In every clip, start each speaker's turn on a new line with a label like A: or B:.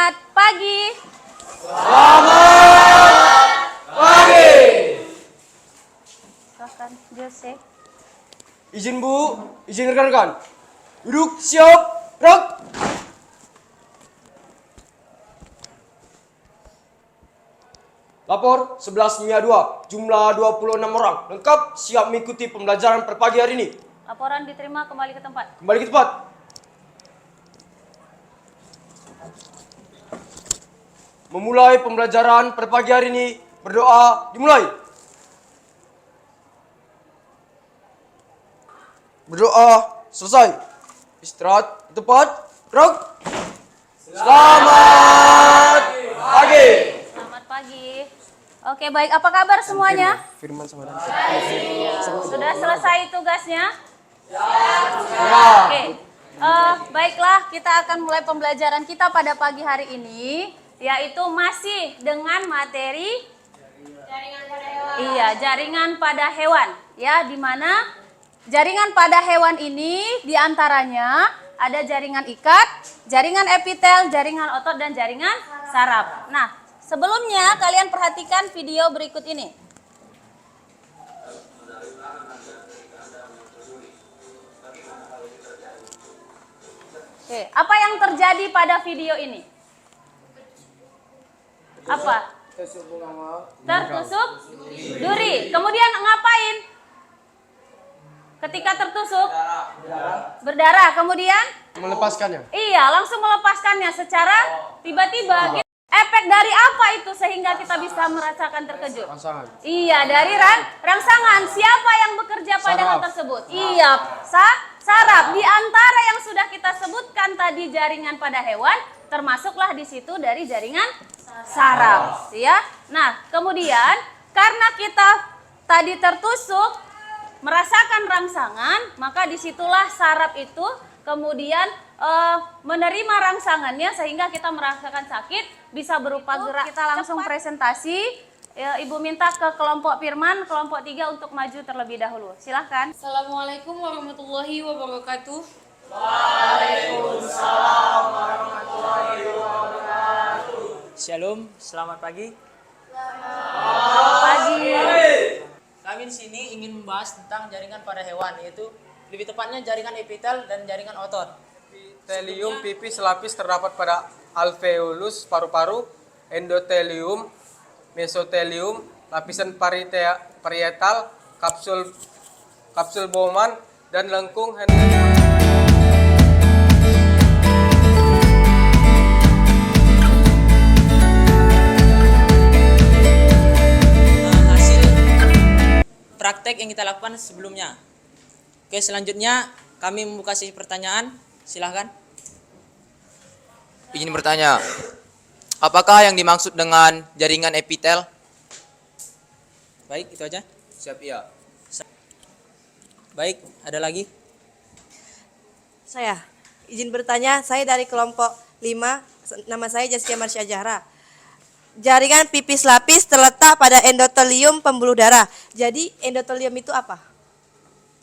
A: Selamat pagi.
B: Selamat pagi.
A: Silahkan, Jose.
B: Izin Bu, izin rekan-rekan. Duduk, siap, gerak. Lapor 11 MIA 2, jumlah 26 orang. Lengkap, siap mengikuti pembelajaran per pagi hari ini.
A: Laporan diterima, kembali ke tempat.
B: Kembali ke tempat. Memulai pembelajaran per pagi hari ini, berdoa dimulai. Berdoa selesai. Istirahat di tempat. Gerak. Selamat pagi.
A: Selamat pagi. Oke, baik. Apa kabar semuanya?
B: Firman sama Dan.
A: Sudah selesai tugasnya?
B: Ya.
A: Oke. Baiklah, kita akan mulai pembelajaran kita pada pagi hari ini, yaitu masih dengan materi jaringan pada hewan. Ya, di mana jaringan pada hewan ini diantaranya ada jaringan ikat, jaringan epitel, jaringan otot, dan jaringan saraf. Nah, sebelumnya kalian perhatikan video berikut ini. Oke, apa yang terjadi pada video ini? Apa? Tertusuk duri. Kemudian ngapain? Ketika tertusuk? Berdarah. Kemudian?
B: Melepaskannya.
A: Iya, langsung melepaskannya secara tiba-tiba. Efek dari apa itu sehingga kita bisa merasakan terkejut?
B: Rangsangan.
A: Iya, dari rangsangan. Siapa yang bekerja pada hal tersebut? Iya, saraf. Di antara yang sudah kita sebutkan tadi jaringan pada hewan, termasuklah di situ dari jaringan saraf. Ya. Nah, kemudian karena kita tadi tertusuk, merasakan rangsangan, maka disitulah saraf itu kemudian menerima rangsangannya sehingga kita merasakan sakit, bisa berupa gerak. Kita langsung presentasi. Ibu minta ke kelompok Firman, kelompok 3 untuk maju terlebih dahulu. Silahkan.
C: Assalamualaikum warahmatullahi wabarakatuh.
B: Waalaikumsalam warahmatullahi wabarakatuh.
D: Shalom, selamat pagi.
A: Pagi.
D: Kami di sini ingin membahas tentang jaringan pada hewan, yaitu lebih tepatnya jaringan epitel dan jaringan otot.
E: Epitelium pipis lapis terdapat pada alveolus paru-paru, endotelium, mesotelium, lapisan parietal, kapsul Bowman, dan lengkung
D: Hasil praktek yang kita lakukan sebelumnya. Oke, selanjutnya kami membuka sesi pertanyaan. Silahkan.
F: Izin bertanya, apakah yang dimaksud dengan jaringan epitel?
D: Baik, itu aja.
F: Siap, iya.
D: Baik, ada lagi?
G: Saya izin bertanya, saya dari kelompok 5, nama saya Jaskia Marsya Zahra. Jaringan pipis lapis terletak pada endotelium pembuluh darah. Jadi endotelium itu apa?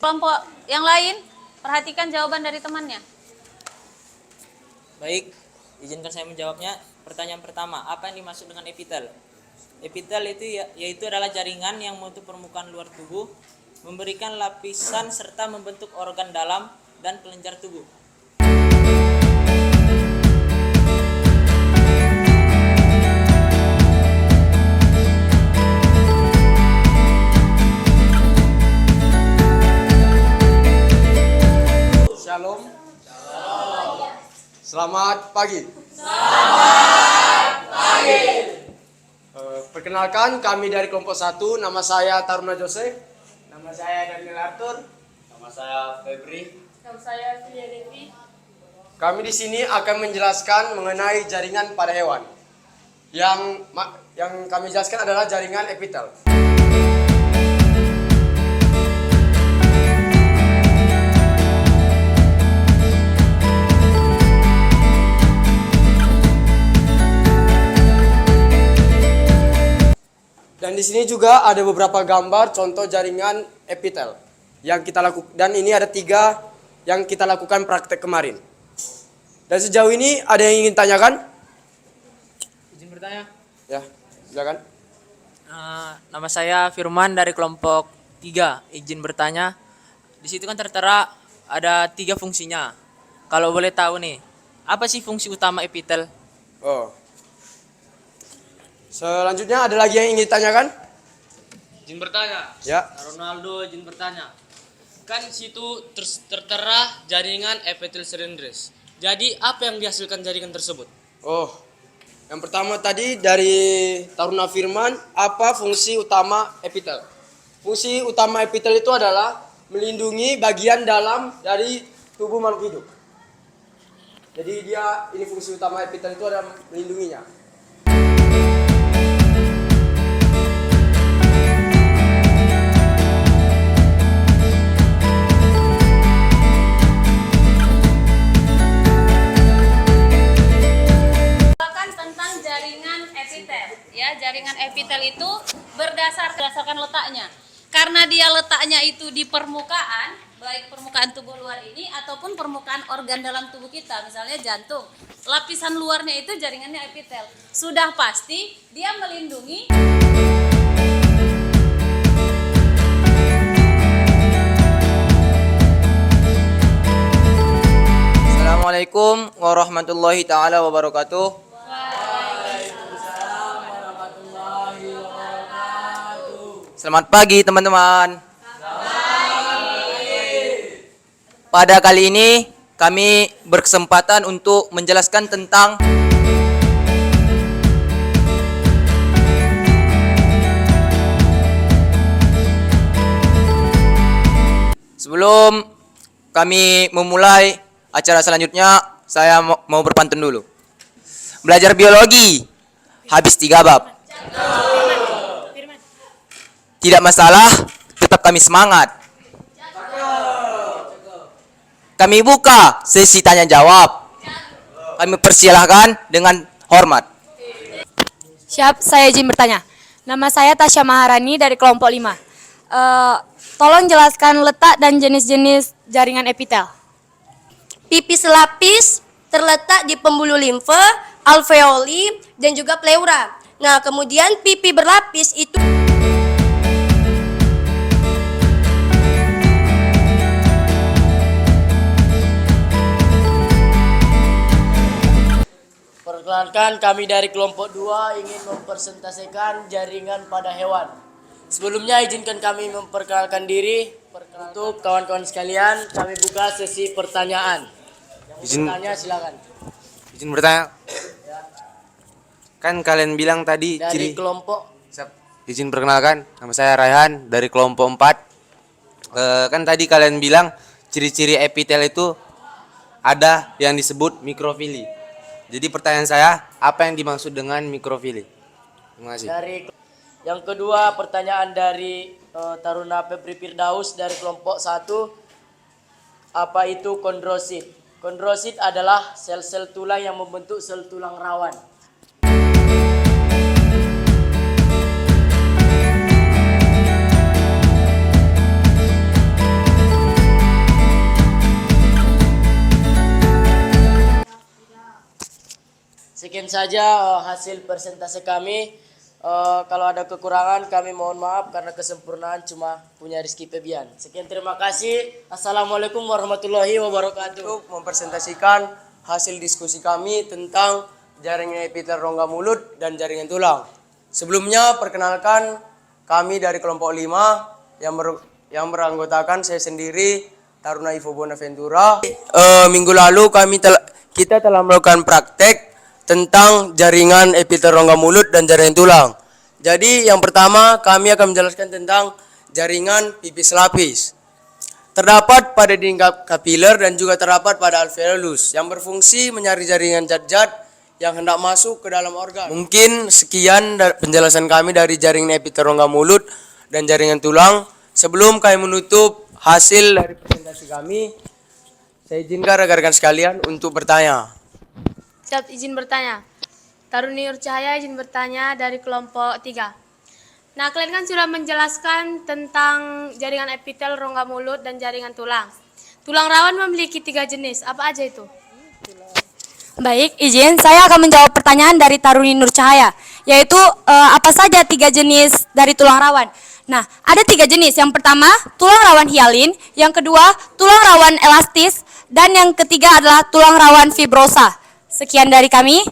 A: Kelompok yang lain, perhatikan jawaban dari temannya.
D: Baik, izinkan saya menjawabnya. Pertanyaan pertama, apa yang dimaksud dengan epitel? Epitel itu yaitu adalah jaringan yang menutup permukaan luar tubuh, memberikan lapisan serta membentuk organ dalam dan kelenjar tubuh.
B: Shalom. Selamat pagi. Perkenalkan, kami dari kelompok 1, nama saya Taruna Jose.
E: Nama saya Daniel Arthur.
F: Nama saya Febri.
C: Nama saya Filia Devi.
B: Kami di sini akan menjelaskan mengenai jaringan pada hewan. Yang kami jelaskan adalah jaringan epitel. Dan di sini juga ada beberapa gambar contoh jaringan epitel yang kita lakukan, dan ini ada 3 yang kita lakukan praktek kemarin. Dan sejauh ini ada yang ingin tanyakan?
D: bertanya.
B: Ya, silakan.
D: Nama saya Firman dari kelompok 3. Izin bertanya. Di situ kan tertera ada 3 fungsinya. Kalau boleh tahu nih, apa sih fungsi utama epitel?
B: Oh. Selanjutnya ada lagi yang ingin ditanyakan?
H: Izin bertanya.
B: Ya.
H: Ronaldo izin bertanya. Kan situ tertera jaringan epitel cylindris. Jadi apa yang dihasilkan jaringan tersebut?
B: Oh. Yang pertama tadi dari Taruna Firman, apa fungsi utama epitel? Fungsi utama epitel itu adalah melindungi bagian dalam dari tubuh makhluk hidup. Jadi ini fungsi utama epitel itu adalah melindunginya.
A: Tentang jaringan epitel. Ya, jaringan epitel itu berdasarkan letaknya. Karena dia letaknya itu di permukaan, baik permukaan tubuh luar ini ataupun permukaan organ dalam tubuh kita, misalnya jantung. Lapisan luarnya itu jaringannya epitel. Sudah pasti dia melindungi.
F: Assalamualaikum warahmatullahi taala wabarakatuh. Selamat pagi teman-teman. Pada kali ini kami berkesempatan untuk menjelaskan tentang sebelum kami memulai acara selanjutnya, saya mau berpantun dulu. Belajar biologi habis 3 bab. Tidak masalah, tetap kami semangat. Kami buka sesi tanya jawab. Kami persilahkan dengan hormat.
C: Siap, saya izin bertanya. Nama saya Tasya Maharani dari kelompok 5. Tolong jelaskan letak dan jenis-jenis jaringan epitel.
G: Pipis lapis terletak di pembuluh limfe, alveoli, dan juga pleura. Nah, kemudian pipi berlapis itu
I: Perkenalkan, kami dari kelompok 2 ingin mempresentasikan jaringan pada hewan. Sebelumnya izinkan kami memperkenalkan diri. Untuk kawan-kawan sekalian, kami buka sesi pertanyaan. Yang bertanya silakan.
E: Izin bertanya. Kan kalian bilang tadi
I: Dari kelompok
E: Izin perkenalkan, nama saya Raihan dari kelompok 4. Kan tadi kalian bilang ciri-ciri epitel itu ada yang disebut mikrofili. Jadi pertanyaan saya, apa yang dimaksud dengan mikrofili? Terima kasih.
I: yang kedua, pertanyaan dari Taruna Febri Firdaus dari kelompok 1. Apa itu kondrosit? Kondrosit adalah sel-sel tulang yang membentuk sel tulang rawan. Sekian saja hasil presentasi kami. Kalau ada kekurangan kami mohon maaf karena kesempurnaan cuma punya Rizky Febian. Sekian, terima kasih. Assalamualaikum warahmatullahi wabarakatuh.
B: Untuk mempresentasikan hasil diskusi kami tentang jaringan epitel rongga mulut dan jaringan tulang. Sebelumnya perkenalkan kami dari kelompok 5 yang beranggotakan saya sendiri, Taruna Ivo Bonaventura. Minggu lalu kita telah melakukan praktek tentang jaringan epitel rongga mulut dan jaringan tulang. Jadi yang pertama kami akan menjelaskan tentang jaringan pipis lapis. Terdapat pada dinding kapiler dan juga terdapat pada alveolus yang berfungsi menyaring jaringan zat-zat yang hendak masuk ke dalam organ. Mungkin sekian penjelasan kami dari jaringan epitel rongga mulut dan jaringan tulang. Sebelum kami menutup hasil dari presentasi kami, saya izinkan rekan-rekan sekalian untuk bertanya.
C: Siap, izin bertanya. Taruni Nur Cahaya izin bertanya dari kelompok 3. Nah, kalian kan sudah menjelaskan tentang jaringan epitel rongga mulut dan jaringan tulang. Tulang rawan memiliki 3 jenis. Apa aja itu? Baik, izin saya akan menjawab pertanyaan dari Taruni Nur Cahaya, yaitu apa saja 3 jenis dari tulang rawan. Nah, ada 3 jenis. Yang pertama, tulang rawan hialin, yang kedua, tulang rawan elastis, dan yang ketiga adalah tulang rawan fibrosa. Sekian dari kami.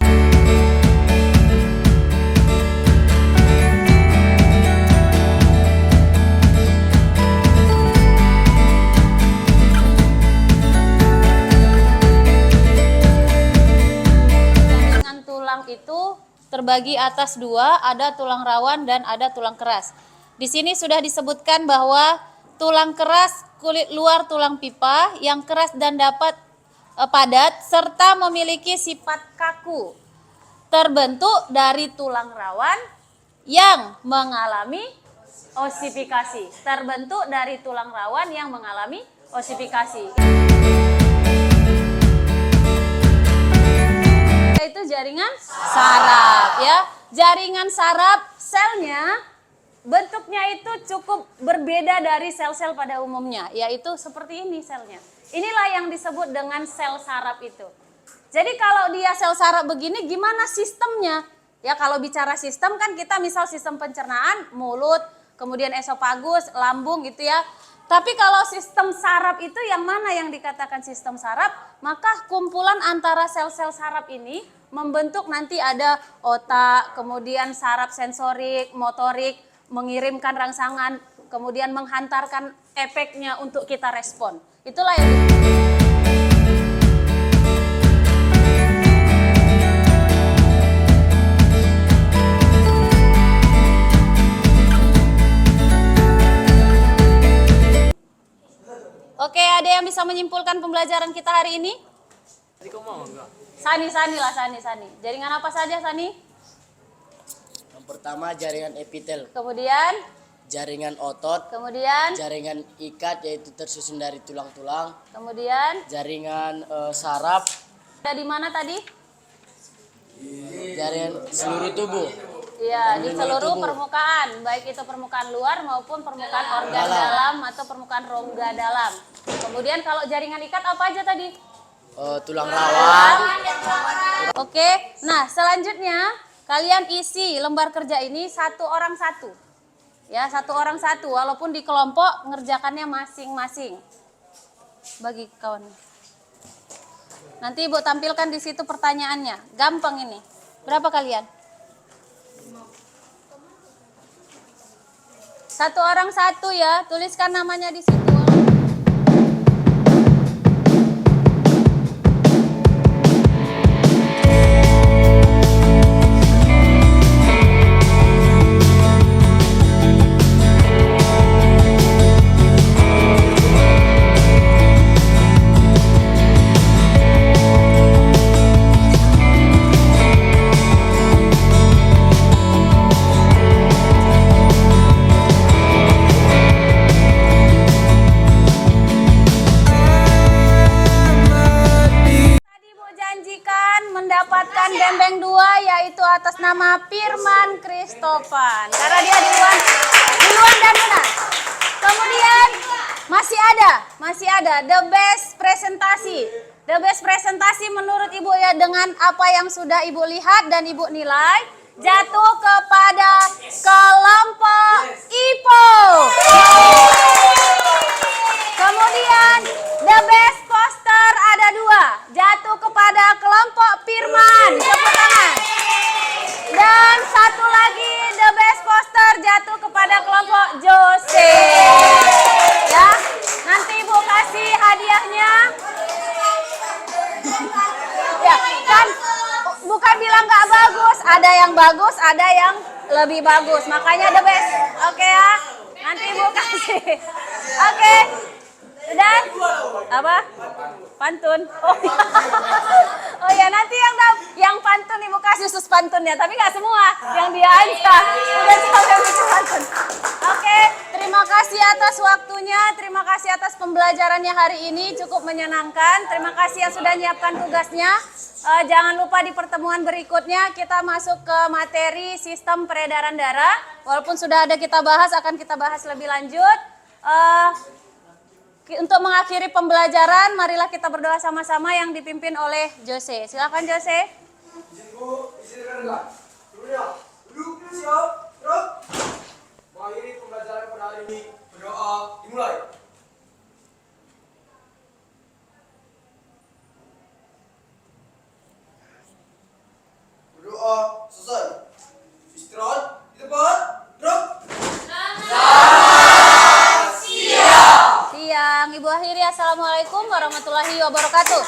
A: Jaringan tulang itu terbagi atas 2, ada tulang rawan dan ada tulang keras. Di sini sudah disebutkan bahwa tulang keras kulit luar tulang pipa yang keras dan dapat padat serta memiliki sifat kaku. Terbentuk dari tulang rawan yang mengalami osifikasi. Terbentuk dari tulang rawan yang mengalami osifikasi. Itu jaringan saraf ya. Jaringan saraf selnya bentuknya itu cukup berbeda dari sel-sel pada umumnya, yaitu seperti ini selnya. Inilah yang disebut dengan sel saraf itu. Jadi kalau dia sel saraf begini gimana sistemnya? Ya kalau bicara sistem kan kita misal sistem pencernaan, mulut, kemudian esofagus, lambung gitu ya. Tapi kalau sistem saraf itu yang mana yang dikatakan sistem saraf? Maka kumpulan antara sel-sel saraf ini membentuk nanti ada otak, kemudian saraf sensorik, motorik, mengirimkan rangsangan, kemudian menghantarkan efeknya untuk kita respon. Itulah yang Oke, ada yang bisa menyimpulkan pembelajaran kita hari ini? Sani lah, Sani. Jaringan apa saja, Sani?
I: Yang pertama jaringan epitel,
A: Kemudian,
I: jaringan otot,
A: kemudian,
I: jaringan ikat yaitu tersusun dari tulang-tulang,
A: kemudian,
I: jaringan saraf,
A: ada di mana tadi?
I: jaringan seluruh tubuh.
A: Iya, di seluruh permukaan, baik itu permukaan luar maupun permukaan organ dalam atau permukaan rongga dalam. Kemudian kalau jaringan ikat apa aja tadi?
I: Tulang rawan,
A: Oke, nah selanjutnya kalian isi lembar kerja ini 1 orang 1. Ya, 1 orang 1, walaupun di kelompok ngerjakannya masing-masing. Bagi kawan. Nanti Ibu tampilkan di situ pertanyaannya. Gampang ini. Berapa kalian? 1 orang 1 ya, tuliskan namanya di situ. Mendapatkan bembeng 2 yaitu atas nama Firman Kristopan karena dia duluan dan benar. Kemudian masih ada the best presentasi menurut Ibu ya, dengan apa yang sudah Ibu lihat dan Ibu nilai jatuh kepada kelompok IPO. Kemudian the best poster ada 2, jatuh kepada kelompok Firman, tepuk tangan. Dan 1 lagi the best poster jatuh kepada kelompok Jose. Ya, nanti Ibu kasih hadiahnya. Ya, kan bukan bilang nggak bagus, ada yang bagus, ada yang lebih bagus. Makanya the best. Oke ya. Nanti Ibu kasih. Oke. Dan apa? Pantun. Oh ya, nanti yang pantun Ibu kasih khusus pantun ya, tapi nggak semua, yang dia aja. Udah sampai bikin pantun. Oke, terima kasih atas waktunya, terima kasih atas pembelajarannya hari ini, cukup menyenangkan. Terima kasih yang sudah menyiapkan tugasnya. Jangan lupa di pertemuan berikutnya kita masuk ke materi sistem peredaran darah. Walaupun sudah ada kita bahas, akan kita bahas lebih lanjut. untuk mengakhiri pembelajaran, marilah kita berdoa sama-sama yang dipimpin oleh Jose. Silakan Jose.
B: Duduk, siap, gerak. Mengakhiri pembelajaran pada hari ini, berdoa dimulai. Berdoa selesai. Istirahat di tempat, gerak.
A: Siang, Ibu akhiri. Assalamualaikum warahmatullahi wabarakatuh.